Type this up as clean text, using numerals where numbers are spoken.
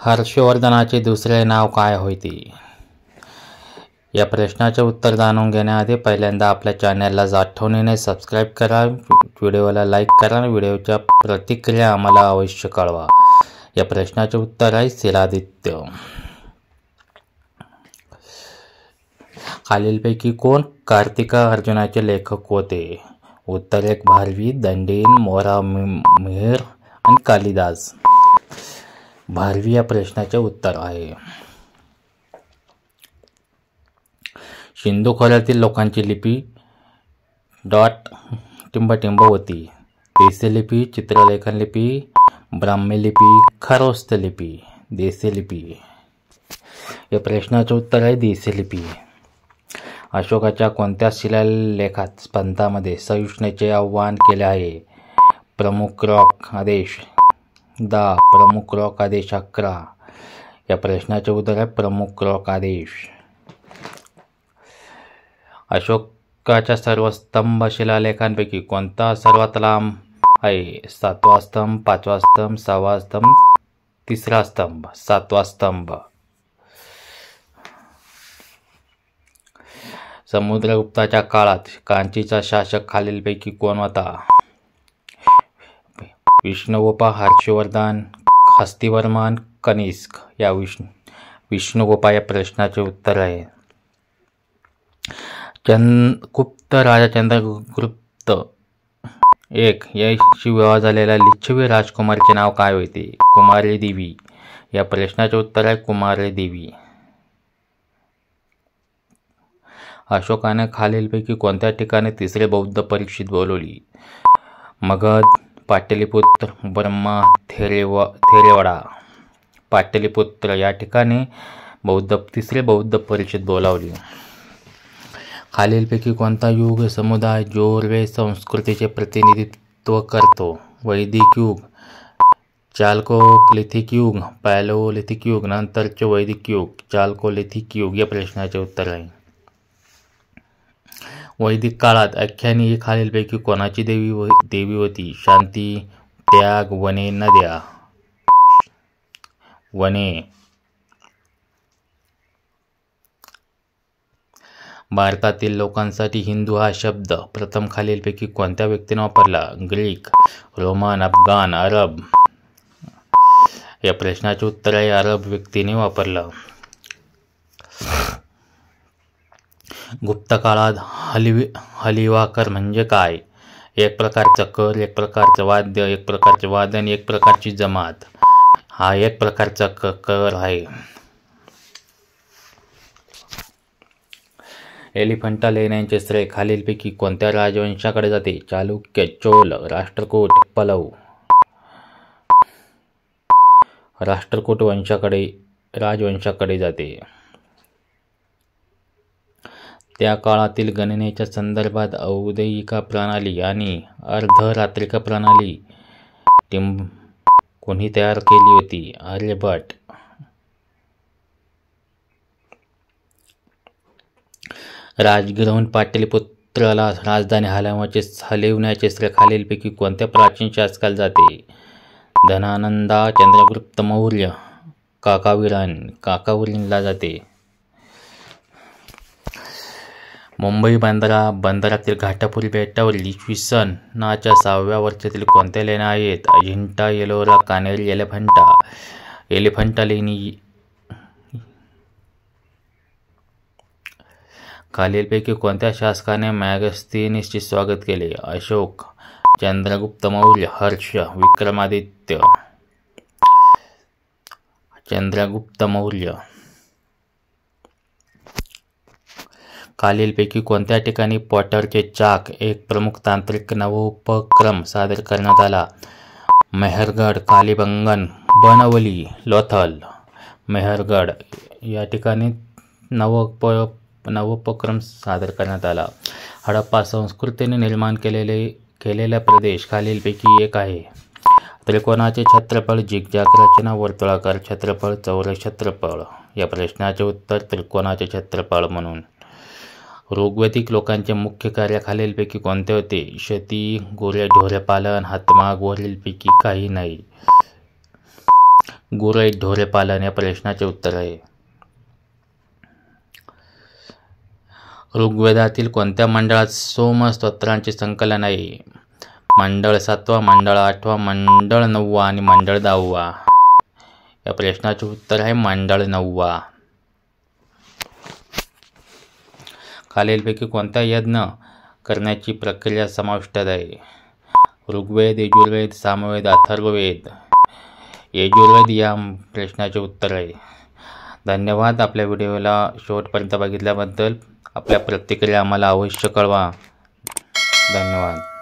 हर्षवर्धनाचे दुसरे नाव काय होते? या प्रश्नाचे उत्तर जाणून घेण्याआधी पहिल्यांदा आपल्या चॅनलला आठवणीने सबस्क्राईब करा, व्हिडिओला लाईक करा आणि व्हिडिओच्या प्रतिक्रिया आम्हाला अवश्य कळवा. या प्रश्नाचे उत्तर आहे शिलादित्य. खालीलपैकी कोण कार्तिका अर्जुनाचे लेखक होते? उत्तर 1 भारवी, दंडीन, मोरा मिहिर आणि कालिदास. भारवी या प्रश्नाचे उत्तर आहे. सिंधू खोऱ्यातील लोकांची लिपी टिंबटिंब होती. देसी लिपी, चित्रलेखन लिपी, ब्राह्मी लिपी, खरोस्त लिपी. देसी लिपी. या प्रश्नाचे उत्तर आहे देसी लिपी. अशोकाच्या कोणत्या शिलालेखात पंथामध्ये सहिष्णुतेचे आवाहन केले आहे? प्रमुख रॉक आदेश 10, प्रमुख रॉक आदेश 11. या प्रश्नाचे उत्तर आहे प्रमुख रॉक आदेश. अशोकाच्या सर्व स्तंभ शिलालेखांपैकी कोणता सर्वात लांब आहे? 7वा स्तंभ, 5वा स्तंभ, 6वा स्तंभ, 3रा स्तंभ. 7वा स्तंभ. समुद्रगुप्ताच्या काळात कांचीचा शासक खालीलपैकी कोण होता? विष्णुगोपा, हर्षवर्धन, हस्तिवर्मन, कनिष्क. या विष्णुगोपा या प्रश्नाचे उत्तर आहे. गुप्त राजा चंद्रगुप्त एक याशी विवाह झालेल्या लिच्छवी राजकुमारीचे नाव काय होते? कुमारी देवी. या प्रश्नाचे उत्तर आहे कुमारी देवी. अशोकाने खालीलपैकी कोणत्या ठिकाणी तिसरे बौद्ध परिषद बोलवली? मगध, पाटलिपुत्र, ब्रह्मा, थेरेवाडा. पाटलिपुत्र या ठिकाणी तिसरे बौद्ध परिषद बोलावली. खालीलपैकी कोणता युग समुदाय जोर्वे संस्कृतीचे प्रतिनिधित्व करतो? वैदिक युग, चाल्कोलिथिक युग, पॅलोलिथिक युग, नंतरचे वैदिक युग. चाल्कोलिथिक युग या प्रश्नाचे उत्तर आहे. वैदिक काळात आख्यानी ही खालीलपैकी कोणाची देवी होती? शांती, त्याग, वने, नद्या. वने. भारतातील लोकांसाठी हिंदू हा शब्द प्रथम खालीलपैकी कोणत्या व्यक्तीने वापरला? ग्रीक, रोमन, अफगाण, अरब. या प्रश्नाचे उत्तर आहे अरब व्यक्तीने वापरला. गुप्त काळात हलिवाकर म्हणजे काय? एक प्रकारचा कर, एक प्रकारचं वाद्य, एक प्रकारचे वादन, एक प्रकारची जमात. हा एक प्रकारचा कर आहे. एलिफंटा लेण्यांचे श्रेय खालीलपैकी कोणत्या राजवंशाकडे जाते? चालुक्य, चोल, राष्ट्रकूट, पल्लव. राष्ट्रकूट राजवंशाकडे जाते. त्या काळातील गणनेच्या संदर्भात औदयिका प्रणाली आणि अर्धरात्रिका प्रणाली कोणी तयार केली होती? आर्यभट्ट. राजगृहून पाटलिपुत्राला राजधानी हलविण्याचे श्रेय खालीलपैकी कोणत्या प्राचीन शासकाला जाते? धनानंदा, चंद्रगुप्त मौर्य, काकावीरला जाते. मुंबई बंदरातील घाटापुरी बेटावर इसवी सन नाच्या 6व्या वर्षातील कोणत्या लेण्या आहेत? अजिंठा, एलोरा, कान्हेरी, एलिफंटा लेणी. खालीलपैकी कोणत्या शासकाने मॅगस्थनीसचे स्वागत केले? अशोक, चंद्रगुप्त मौर्य, हर्ष, विक्रमादित्य. चंद्रगुप्त मौर्य. खालीलपैकी कोणत्या ठिकाणी पॉटरचे चाक एक प्रमुख तांत्रिक नवोपक्रम सादर करण्यात आला? मेहरगड, कालिबंगन, बनवली, लोथल. मेहरगड या ठिकाणी नवोपक्रम सादर करण्यात आला. हडप्पा संस्कृतीने निर्माण केलेला प्रदेश खालीलपैकी एक आहे? त्रिकोणाचे क्षेत्रफळ, झिगझॅग रचना, वर्तुळाकार क्षेत्रफळ, चौरस क्षेत्रफळ. या प्रश्नाचे उत्तर त्रिकोणाचे क्षेत्रफळ म्हणून. ऋग्वेदिक लोकांचे मुख्य कार्य खालीलपैकी कोणते होते? शेती, गुरे ढोरे पालन, हातमाग. वरीलपैकी काही नाही. गुरे ढोरे पालन या प्रश्नाचे उत्तर आहे. ऋग्वेदातील कोणत्या मंडळात सोम स्तोत्रांचे संकलन आहे? मंडळ 7वा, मंडळ 8वा, मंडळ 9वा आणि मंडळ 10वा. या प्रश्नाचे उत्तर आहे मंडळ 9वा. खालीलपैकी कोणता यज्ञ करण्याची प्रक्रिया समाविष्ट आहे? ऋग्वेद, यजुर्वेद, सामवेद, अथर्ववेद. यजुर्वेद या प्रश्नाचे उत्तर आहे. धन्यवाद. आपल्या व्हिडिओला शेवटपर्यंत बघितल्याबद्दल. आपल्या प्रतिक्रिया आम्हाला अवश्य कळवा. धन्यवाद.